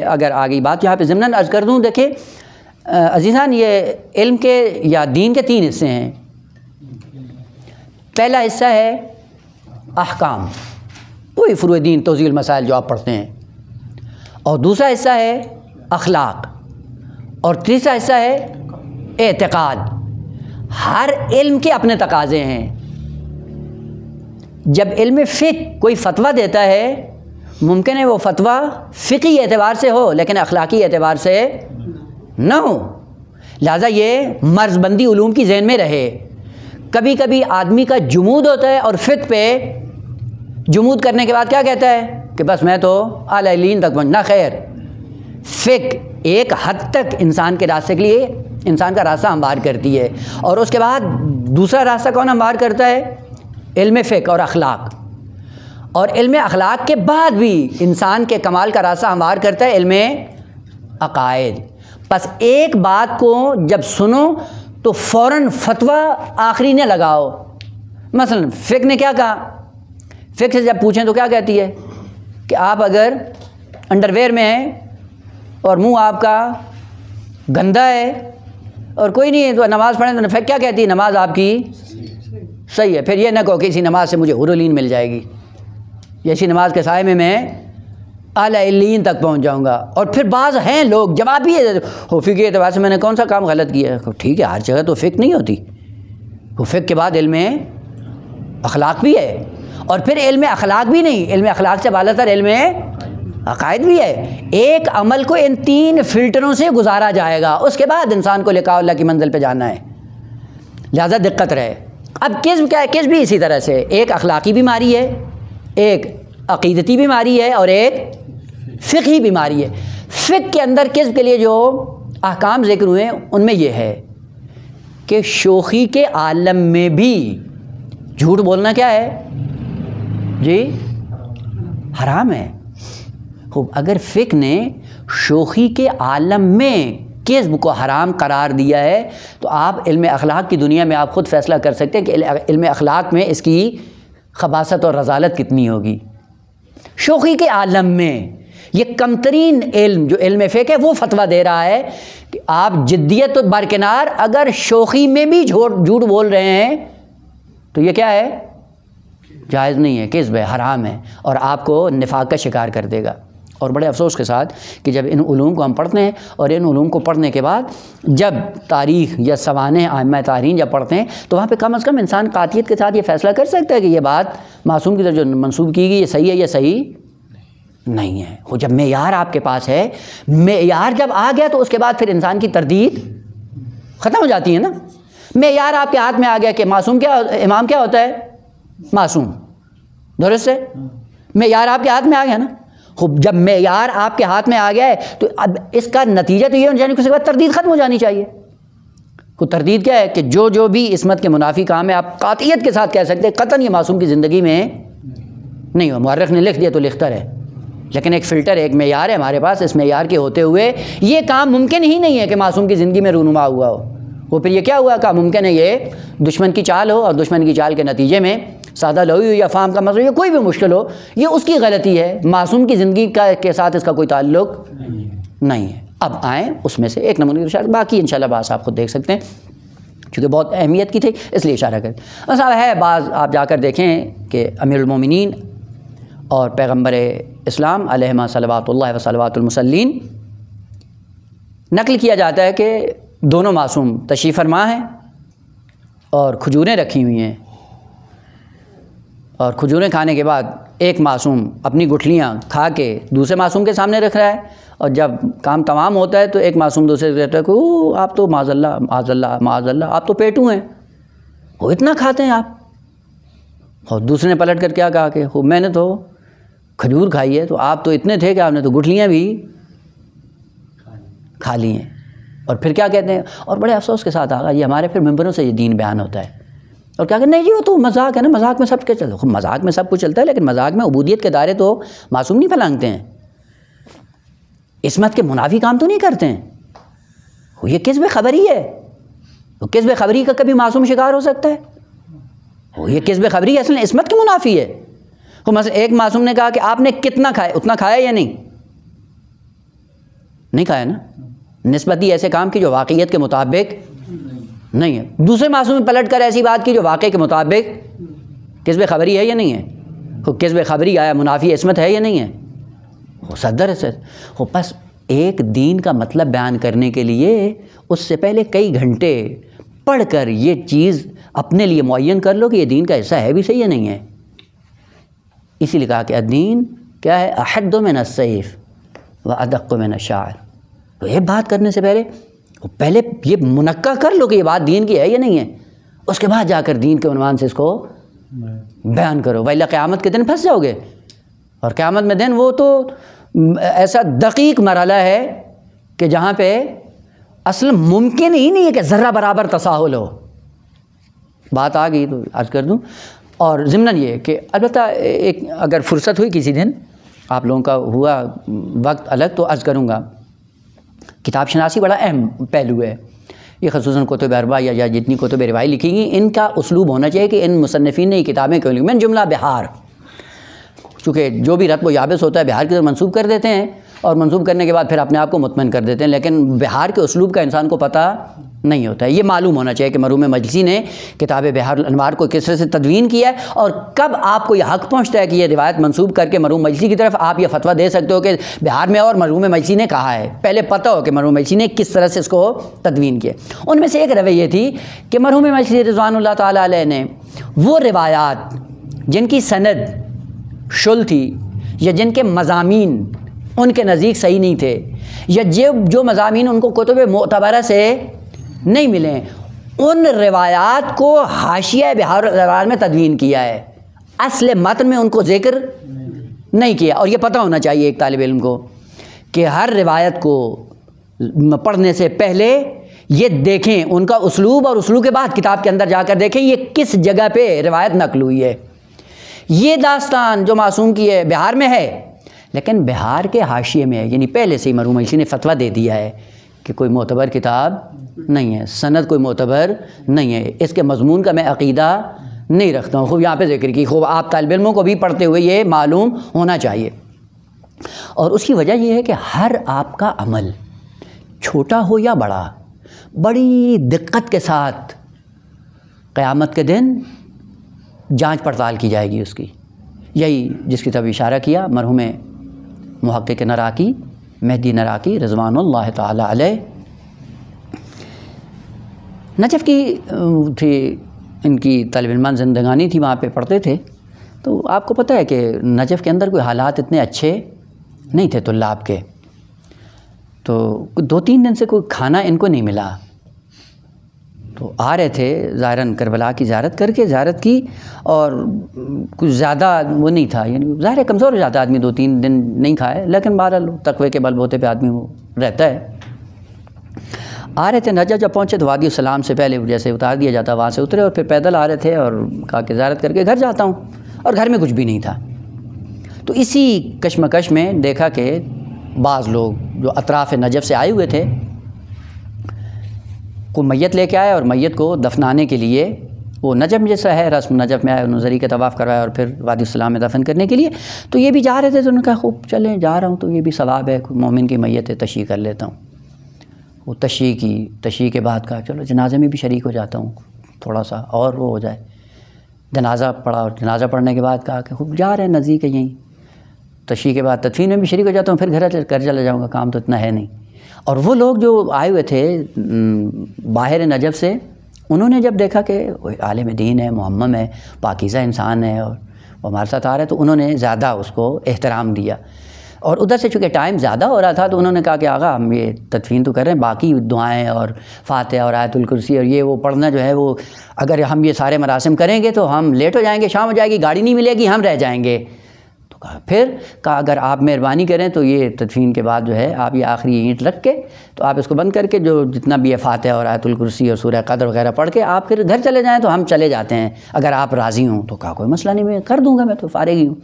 اگر آگئی بات یہاں پہ ضمناً عرض کر دوں، دیکھیں عزیزان، یہ علم کے یا دین کے 3 حصے ہیں۔ پہلا حصہ ہے احکام، وہی فروع دین، توضیح المسائل جو آپ پڑھتے ہیں، اور دوسرا حصہ ہے اخلاق، اور تیسرا حصہ ہے اعتقاد۔ ہر علم کے اپنے تقاضے ہیں۔ جب علم فقہ کوئی فتویٰ دیتا ہے، ممکن ہے وہ فتویٰ فقہی اعتبار سے ہو لیکن اخلاقی اعتبار سے نہ ہو، لہٰذا یہ مرز بندی علوم کی ذہن میں رہے۔ کبھی کبھی آدمی کا جمود ہوتا ہے اور فقہ پہ جمود کرنے کے بعد کیا کہتا ہے کہ بس میں تو اعلیٰ علین تک پہنچنا۔ خیر، فقہ ایک حد تک انسان کے راستے کے لیے انسان کا راستہ ہموار کرتی ہے، اور اس کے بعد دوسرا راستہ کون ہموار کرتا ہے؟ علم فقہ اور اخلاق۔ اور علم اخلاق کے بعد بھی انسان کے کمال کا راستہ ہموار کرتا ہے علم عقائد۔ بس ایک بات کو جب سنو تو فوراً فتویٰ آخری نہ لگاؤ۔ مثلا فقہ نے کیا کہا؟ فقہ سے جب پوچھیں تو کیا کہتی ہے کہ آپ اگر انڈر ویئر میں ہیں اور منہ آپ کا گندا ہے اور کوئی نہیں ہے تو نماز پڑھیں، تو فقہ کیا کہتی ہے؟ نماز آپ کی صحیح ہے۔ پھر یہ نہ کہو کہ اسی نماز سے مجھے حور العین مل جائے گی، یا اسی نماز کے سائے میں اعلیٰ علین تک پہنچ جاؤں گا۔ اور پھر بعض ہیں لوگ جواب بھی ہے، فقہ اعتبار سے میں نے کون سا کام غلط کیا ہے؟ ٹھیک ہے، ہر جگہ تو فقہ نہیں ہوتی، وہ فقہ کے بعد علم اخلاق بھی ہے، اور پھر علم اخلاق بھی نہیں، علم اخلاق سے بالا تر علم عقائد بھی ہے۔ ایک عمل کو ان 3 فلٹروں سے گزارا جائے گا، اس کے بعد انسان کو لقاء اللہ کی منزل پہ جانا ہے، لہذا دقت رہے۔ اب کسب کیا ہے؟ کسب بھی اسی طرح سے ایک اخلاقی بیماری ہے، ایک عقیدتی بیماری ہے، اور ایک فقہی بیماری ہے۔ فقہ کے اندر کسب کے لیے جو احکام ذکر ہوئے ہیں ان میں یہ ہے کہ شوخی کے عالم میں بھی جھوٹ بولنا کیا ہے جی؟ حرام ہے۔ خوب، اگر فقہ نے شوخی کے عالم میں کسب کو حرام قرار دیا ہے تو آپ علم اخلاق کی دنیا میں آپ خود فیصلہ کر سکتے ہیں کہ علم اخلاق میں اس کی خباثت اور رذالت کتنی ہوگی۔ شوخی کے عالم میں یہ کم ترین علم جو علم فقہ ہے وہ فتویٰ دے رہا ہے کہ آپ جدیت و برکنار اگر شوخی میں بھی جھوٹ بول رہے ہیں تو یہ کیا ہے؟ جائز نہیں ہے، کذب ہے، حرام ہے، اور آپ کو نفاق کا شکار کر دے گا۔ اور بڑے افسوس کے ساتھ کہ جب ان علوم کو ہم پڑھتے ہیں اور ان علوم کو پڑھنے کے بعد جب تاریخ یا سوانح ائمہ تارین جب پڑھتے ہیں تو وہاں پہ کم از کم انسان قاطعیت کے ساتھ یہ فیصلہ کر سکتا ہے کہ یہ بات معصوم کی طرف جو منسوب کی گئی یہ صحیح ہے یا صحیح نہیں ہے۔ وہ جب معیار آپ کے پاس ہے، معیار جب آ گیا تو اس کے بعد پھر انسان کی تردید ختم ہو جاتی ہے نا۔ معیار آپ کے ہاتھ میں آ گیا کہ معصوم کیا، امام کیا ہوتا ہے؟ معصوم، درست ہے؟ معیار آپ کے ہاتھ میں آ گیا نا۔ خوب، جب معیار آپ کے ہاتھ میں آ گیا ہے تو اب اس کا نتیجہ تو یہ ہونا چاہیے کہ اس کے بعد تردید ختم ہو جانی چاہیے۔ کو تردید کیا ہے کہ جو بھی عصمت کے منافی کام ہے آپ قاطعیت کے ساتھ کہہ سکتے ہیں قطعاً یہ معصوم کی زندگی میں نہیں ہو، مورخ نے لکھ دیا تو لکھتا رہے، لیکن ایک فلٹر، ایک معیار ہے ہمارے پاس، اس معیار کے ہوتے ہوئے یہ کام ممکن ہی نہیں ہے کہ معصوم کی زندگی میں رونما ہوا ہو۔ وہ پھر یہ کیا ہوا کہ ممکن ہے یہ دشمن کی چال ہو، اور دشمن کی چال کے نتیجے میں سادہ لوئی ہو یا فام کا مسئلہ یا کوئی بھی مشکل ہو، یہ اس کی غلطی ہے، معصوم کی زندگی کے ساتھ اس کا کوئی تعلق نہیں ہے۔ اب آئیں اس میں سے ایک نمونے کی اشارہ، باقی انشاءاللہ بعض آپ خود دیکھ سکتے ہیں چونکہ بہت اہمیت کی تھی اس لیے اشارہ کریں۔ ایسا ہے بعض آپ جا کر دیکھیں کہ امیر المومنین اور پیغمبر اسلام علیہما صلوات اللہ و صلوات المصلین نقل کیا جاتا ہے کہ دونوں معصوم تشریف فرما ہیں اور کھجوریں رکھی ہوئی ہیں، اور کھجوریں کھانے کے بعد ایک معصوم اپنی گٹھلیاں کھا کے دوسرے معصوم کے سامنے رکھ رہا ہے، اور جب کام تمام ہوتا ہے تو ایک معصوم دوسرے سے کہتا ہے کہ آپ تو معاذ اللہ معاذ اللہ معاذ اللہ آپ تو پیٹو ہیں، وہ اتنا کھاتے ہیں آپ۔ اور دوسرے نے پلٹ کر کیا کہا کہ میں نے تو کھجور کھائی ہے، تو آپ تو اتنے تھے کہ آپ نے تو گٹھلیاں بھی کھا لی ہیں۔ اور پھر کیا کہتے ہیں، اور بڑے افسوس کے ساتھ آگا یہ ہمارے پھر ممبروں سے یہ دین بیان ہوتا ہے، اور کیا کہ نہیں جی وہ تو مذاق ہے نا، مذاق میں سب کے چلتا ہے، مذاق میں سب کچھ چلتا ہے لیکن مذاق میں عبودیت کے دائرے تو معصوم نہیں پھلانگتے ہیں، عصمت کے منافی کام تو نہیں کرتے ہیں، وہ یہ کذب خبری ہے، وہ کذب خبری کا کبھی معصوم شکار ہو سکتا ہے؟ وہ یہ کذب خبری اصل عصمت کے منافی ہے۔ وہ مثلا ایک معصوم نے کہا کہ آپ نے کتنا کھایا، اتنا کھایا یا نہیں؟ نہیں کہا ہے نا. نسبتی ایسے کام کی جو واقعیت کے مطابق نہیں ہے. دوسرے معصوم پلٹ کر ایسی بات کی جو واقع کے مطابق کذب خبری ہے یا نہیں ہے. کذب خبری آیا منافی عصمت ہے یا نہیں ہے. وہ صدر ہے. وہ بس ایک دین کا مطلب بیان کرنے کے لیے اس سے پہلے کئی گھنٹے پڑھ کر یہ چیز اپنے لیے معین کر لو کہ یہ دین کا حصہ ہے بھی صحیح یا نہیں ہے. اسی لیے کہا کہ الدین کیا ہے؟ احد من السیف و ادق من الشعر. تو یہ بات کرنے سے پہلے یہ منقع کر لو کہ یہ بات دین کی ہے یا نہیں ہے. اس کے بعد جا کر دین کے عنوان سے اس کو بیان کرو. وَإِلَّا قیامت کے دن پھنس جاؤ گے. اور قیامت میں دن وہ تو ایسا دقیق مرحلہ ہے کہ جہاں پہ اصل ممکن ہی نہیں ہے کہ ذرہ برابر تساہل ہو. بات آ گئی تو عرض کر دوں. اور ضمناً یہ کہ البتہ ایک اگر فرصت ہوئی کسی دن آپ لوگوں کا ہوا وقت الگ تو عرض کروں گا. کتاب شناسی بڑا اہم پہلو ہے. یہ خصوصاً کتب اربع یا جتنی کتب روائی لکھی گئی ان کا اسلوب ہونا چاہیے کہ ان مصنفین نے یہ کتابیں کیوں لکھی. من جملہ بہار، چونکہ جو بھی رتب و یابس ہوتا ہے بہار کی طرف منسوب کر دیتے ہیں اور منسوب کرنے کے بعد پھر اپنے آپ کو مطمئن کر دیتے ہیں، لیکن بہار کے اسلوب کا انسان کو پتہ نہیں ہوتا ہے. یہ معلوم ہونا چاہیے کہ مرحوم مجلسی نے کتاب بہار الانوار کو کس طرح سے تدوین کیا ہے اور کب آپ کو یہ حق پہنچتا ہے کہ یہ روایت منسوب کر کے مرحوم مجلسی کی طرف آپ یہ فتویٰ دے سکتے ہو کہ بہار میں اور مرحوم مجلسی نے کہا ہے. پہلے پتہ ہو کہ مرحوم مجلسی نے کس طرح سے اس کو تدوین کیا. ان میں سے ایک رویہ تھی کہ مرحوم مجلسی رضوان اللہ تعالیٰ علیہ نے وہ روایات جن کی سند شل تھی یا جن کے مضامین ان کے نزدیک صحیح نہیں تھے یا جو مضامین ان کو کتب معتبرہ سے نہیں ملیں، ان روایات کو حاشیہ بہار الانوار میں تدوین کیا ہے. اصل متن میں ان کو ذکر نہیں کیا. اور یہ پتہ ہونا چاہیے ایک طالب علم کو کہ ہر روایت کو پڑھنے سے پہلے یہ دیکھیں ان کا اسلوب اور اسلوب کے بعد کتاب کے اندر جا کر دیکھیں یہ کس جگہ پہ روایت نقل ہوئی ہے. یہ داستان جو معصوم کی ہے بہار میں ہے لیکن بہار کے حاشیے میں ہے، یعنی پہلے سے ہی مرحوم مجلسی نے فتویٰ دے دیا ہے کہ کوئی معتبر کتاب نہیں ہے، سند کوئی معتبر نہیں ہے، اس کے مضمون کا میں عقیدہ نہیں رکھتا ہوں. خوب یہاں پہ ذکر کی، خوب آپ طالب علموں کو بھی پڑھتے ہوئے یہ معلوم ہونا چاہیے. اور اس کی وجہ یہ ہے کہ ہر آپ کا عمل چھوٹا ہو یا بڑا بڑی دقت کے ساتھ قیامت کے دن جانچ پڑتال کی جائے گی اس کی. یہی جس کی طرف اشارہ کیا مرحوم محقق نراقی مہدی نراقی رضوان اللہ تعالی علیہ. نجف کی تھی ان کی طالب علمان زندگانی تھی، وہاں پہ پڑھتے تھے. تو آپ کو پتہ ہے کہ نجف کے اندر کوئی حالات اتنے اچھے نہیں تھے طلاب کے. تو 2-3 دن سے کوئی کھانا ان کو نہیں ملا. تو آ رہے تھے ظاہراً کربلا کی زیارت کر کے زیارت کی اور کچھ زیادہ وہ نہیں تھا، یعنی ظاہر کمزور ہو جاتا آدمی 2-3 دن نہیں کھائے، لیکن بہرحال تقوی کے بل بوتے پہ آدمی وہ رہتا ہے. آ رہے تھے نجف، جب پہنچے تو وادی السلام سے پہلے جیسے اتار دیا جاتا وہاں سے اترے اور پھر پیدل آ رہے تھے اور کہا کہ زیارت کر کے گھر جاتا ہوں، اور گھر میں کچھ بھی نہیں تھا. تو اسی کشمکش میں دیکھا کہ بعض لوگ جو اطراف نجف سے آئے ہوئے تھے کو میت لے کے آئے اور میت کو دفنانے کے لیے وہ نجف جیسا ہے رسم نجف میں آئے، انہوں نے زری کا طواف کروایا اور پھر وادی السلام میں دفن کرنے کے لیے. تو یہ بھی جا رہے تھے تو انہوں نے کہا خوب چلیں جا رہا ہوں تو یہ بھی ثواب ہے، مومن کی میت ہے تشییع کر لیتا ہوں. وہ تشییع کی، تشییع کے بعد کہا چلو جنازے میں بھی شریک ہو جاتا ہوں تھوڑا سا اور وہ ہو جائے. جنازہ پڑھا اور جنازہ پڑھنے کے بعد کہا کہ خوب جا رہے ہیں نزدیک ہے یہیں، تشییع کے بعد تدفین میں بھی شریک ہو جاتا ہوں، پھر گھر چلا جاؤں گا، کام تو اتنا ہے نہیں. اور وہ لوگ جو آئے ہوئے تھے باہر نجف سے، انہوں نے جب دیکھا کہ عالم دین ہے، محمم ہے، پاکیزہ انسان ہے اور وہ ہمارے ساتھ آ رہا ہے، تو انہوں نے زیادہ اس کو احترام دیا. اور ادھر سے چونکہ ٹائم زیادہ ہو رہا تھا تو انہوں نے کہا کہ آقا ہم یہ تدفین تو کر رہے ہیں، باقی دعائیں اور فاتحہ اور آیت الکرسی اور یہ وہ پڑھنا جو ہے وہ اگر ہم یہ سارے مراسم کریں گے تو ہم لیٹ ہو جائیں گے، شام ہو جائے گی، گاڑی نہیں ملے گی، ہم رہ جائیں گے. پھر کہا اگر آپ مہربانی کریں تو یہ تدفین کے بعد جو ہے آپ یہ آخری اینٹ رکھ کے تو آپ اس کو بند کر کے جو جتنا بھی ہے فاتحہ اور آیت الکرسی اور سورہ قدر وغیرہ پڑھ کے آپ پھر گھر چلے جائیں تو ہم چلے جاتے ہیں اگر آپ راضی ہوں. تو کہا کوئی مسئلہ نہیں، میں کر دوں گا، میں تو فارغ ہی ہوں.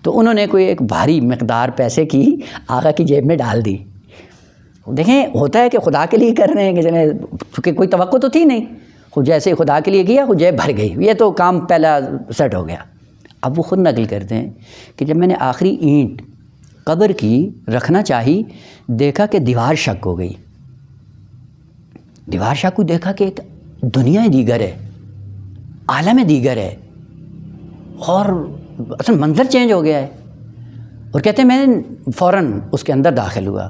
تو انہوں نے کوئی ایک بھاری مقدار پیسے کی آقا کی جیب میں ڈال دی. دیکھیں ہوتا ہے کہ خدا کے لیے کر رہے ہیں، کیونکہ کوئی توقع تو تھی نہیں، خود جیسے خدا کے لیے کیا خود جیب بھر گئی، یہ تو کام پہلا سیٹ ہو گیا. اب وہ خود نقل کرتے ہیں کہ جب میں نے آخری اینٹ قبر کی رکھنا چاہی، دیکھا کہ دیوار شک ہو گئی، دیوار شک ہوئی، دیکھا کہ ایک دنیا دیگر ہے، عالم دیگر ہے، اور اصل منظر چینج ہو گیا ہے. اور کہتے ہیں میں نے فوراً اس کے اندر داخل ہوا.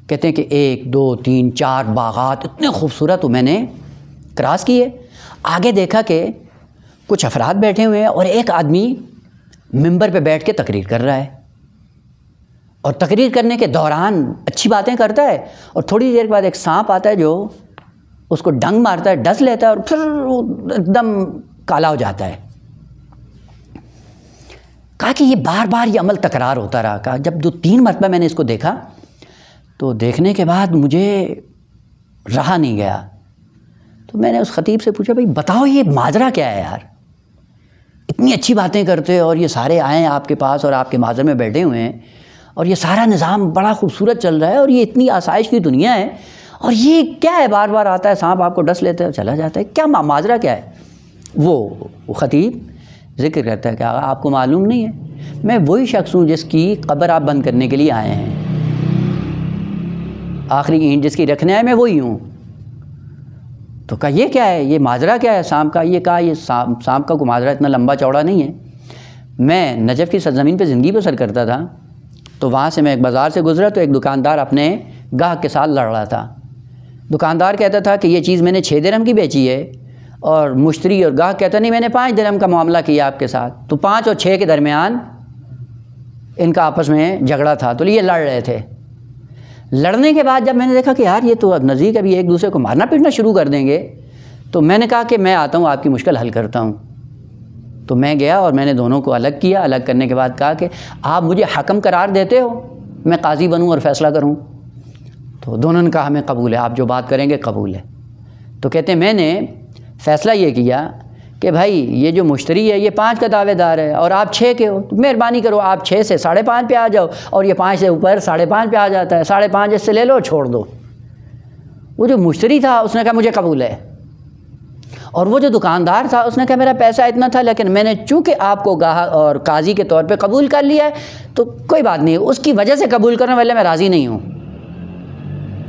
کہتے ہیں کہ 1 2 3 4 باغات اتنے خوبصورت میں نے کراس کیے. آگے دیکھا کہ کچھ افراد بیٹھے ہوئے ہیں اور ایک آدمی ممبر پہ بیٹھ کے تقریر کر رہا ہے، اور تقریر کرنے کے دوران اچھی باتیں کرتا ہے، اور تھوڑی دیر کے بعد ایک سانپ آتا ہے جو اس کو ڈنگ مارتا ہے، ڈس لیتا ہے، اور پھر وہ ایک دم کالا ہو جاتا ہے. کہا کہ یہ بار بار یہ عمل تکرار ہوتا رہا. کہا جب 2-3 مرتبہ میں نے اس کو دیکھا تو دیکھنے کے بعد مجھے رہا نہیں گیا. تو میں نے اس خطیب سے پوچھا بھائی بتاؤ یہ ماجرا کیا ہے یار، اتنی اچھی باتیں کرتے اور یہ سارے آئے ہیں آپ کے پاس اور آپ کے معذر میں بیٹھے ہوئے ہیں، اور یہ سارا نظام بڑا خوبصورت چل رہا ہے، اور یہ اتنی آسائش کی دنیا ہے، اور یہ کیا ہے بار بار آتا ہے سانپ آپ کو ڈس لیتا ہے اور چلا جاتا ہے، کیا ماجرا کیا ہے؟ وہ خطیب ذکر کرتا ہے کہ آقا آپ کو معلوم نہیں ہے، میں وہی شخص ہوں جس کی قبر آپ بند کرنے کے لیے آئے ہیں، آخری اینٹ جس کی رکھنے آئے میں وہی ہوں. تو کہا یہ کیا ہے، یہ ماجرا کیا ہے سانپ کا؟ یہ کہا یہ سانپ کا کوئی ماجرا اتنا لمبا چوڑا نہیں ہے. میں نجف کی سرزمین پہ زندگی بسر کرتا تھا، تو وہاں سے میں ایک بازار سے گزرا تو ایک دکاندار اپنے گاہک کے ساتھ لڑ رہا تھا. دکاندار کہتا تھا کہ یہ چیز میں نے 6 درہم کی بیچی ہے، اور مشتری اور گاہک کہتا نہیں میں نے 5 درہم کا معاملہ کیا آپ کے ساتھ. تو 5 اور 6 کے درمیان ان کا آپس میں جھگڑا تھا، تو یہ لڑ رہے تھے. لڑنے کے بعد جب میں نے دیکھا کہ یار یہ تو اب نزدیک ابھی ایک دوسرے کو مارنا پیٹنا شروع کر دیں گے، تو میں نے کہا کہ میں آتا ہوں آپ کی مشکل حل کرتا ہوں. تو میں گیا اور میں نے دونوں کو الگ کیا. الگ کرنے کے بعد کہا کہ آپ مجھے حکم قرار دیتے ہو، میں قاضی بنوں اور فیصلہ کروں؟ تو دونوں نے کہا ہمیں قبول ہے، آپ جو بات کریں گے قبول ہے. تو کہتے ہیں میں نے فیصلہ یہ کیا کہ بھائی یہ جو مشتری ہے یہ 5 کا دعوے دار ہے اور آپ 6 کے ہو، تو مہربانی کرو آپ 6 سے 5.5 پہ آ جاؤ، اور یہ 5 سے اوپر 5.5 پہ آ جاتا ہے، 5.5 اس سے لے لو چھوڑ دو. وہ جو مشتری تھا اس نے کہا مجھے قبول ہے، اور وہ جو دکاندار تھا اس نے کہا میرا پیسہ اتنا تھا، لیکن میں نے چونکہ آپ کو گاہک اور قاضی کے طور پہ قبول کر لیا ہے تو کوئی بات نہیں، اس کی وجہ سے قبول کرنے والے میں راضی نہیں ہوں.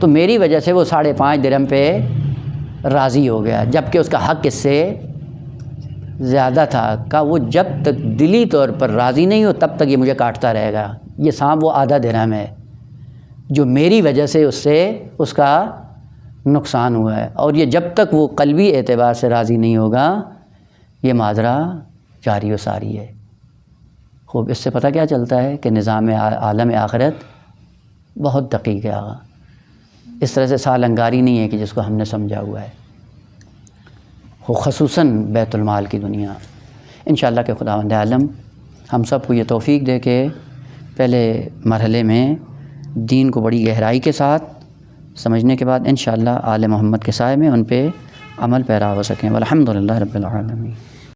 تو میری وجہ سے وہ 5.5 درہم پہ راضی ہو گیا، جبکہ اس کا حق اس سے زیادہ تھا. کہا وہ جب تک دلی طور پر راضی نہیں ہو تب تک یہ مجھے کاٹتا رہے گا. یہ سانپ وہ آدھا درہم ہے جو میری وجہ سے اس کا نقصان ہوا ہے، اور یہ جب تک وہ قلبی اعتبار سے راضی نہیں ہوگا یہ ماجرا جاری و ساری ہے. خوب اس سے پتہ کیا چلتا ہے کہ نظام عالم آخرت بہت دقیق ہے آقا. اس طرح سے سال انگاری نہیں ہے کہ جس کو ہم نے سمجھا ہوا ہے، خصوصاً بیت المال کی دنیا. انشاءاللہ کہ خداوند عالم ہم سب کو یہ توفیق دے کہ پہلے مرحلے میں دین کو بڑی گہرائی کے ساتھ سمجھنے کے بعد انشاءاللہ آل محمد کے سائے میں ان پہ عمل پیرا ہو سکیں. والحمدللہ رب العالمین.